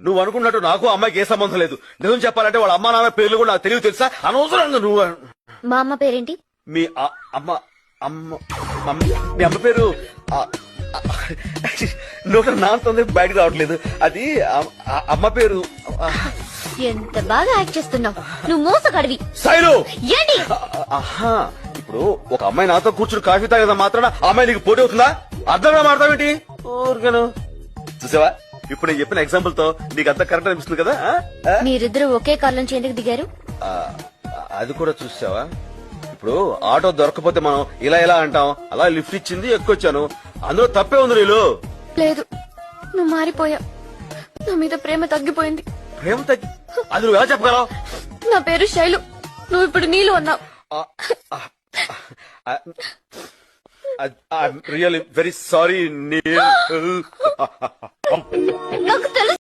నువ్వు అనుకున్నట్టు నాకు అమ్మాయికి ఏ సంబంధం లేదు. నిజం చెప్పాలంటే వాళ్ళ అమ్మా నాన్న పేర్లు కూడా నాకు తెలివి తెలుసా? అనవసరంగా నువ్వు. మా అమ్మ పేరేంటి? మీ అమ్మ అమ్మ మీ అమ్మ పేరు నోట నాంతుంది బయటకు రావట్లేదు. అది అమ్మ పేరు. ఎంత బాగా యాక్ట్ చేస్తున్నావు నువ్వు, మోసగాడివి. శైలు ఏంటి? ఆహా, ఇప్పుడు ఒక అమ్మాయి నాతో కూర్చుని కాఫీ తాగేదా మాత్రాన ఆ అమ్మాయి నీకు పోటీ అవుతుందా? అర్థంగా మాడతావేంటి? ఊరికను చూసావా, ఇప్పుడు నేను చెప్పిన ఎగ్జాంపుల్ తో నీకు అంతా కరెక్ట్ అనిపిస్తుంది కదా? మీరిద్దరు ఒకే కార్ నుంచి ఎందుకు దిగారు? అది కూడా చూసావా, ఇప్పుడు ఆటో దొరకపోతే మనం ఇలా ఇలా అంటాం, అలా లిఫ్ట్ ఇచ్చింది ఎక్కువచ్చాను, అందులో తప్పే ఉంది. నీళ్ళు లేదు, నువ్వు మారిపోయా. నా మీద ప్రేమ తగ్గిపోయింది. ప్రేమ తగ్గి అది నువ్వు ఎలా చెప్పగలవు? నా పేరు శైలు, నువ్వు ఇప్పుడు నీళ్ళు అన్నావు. Really very sorry. నాకు తెలుసు.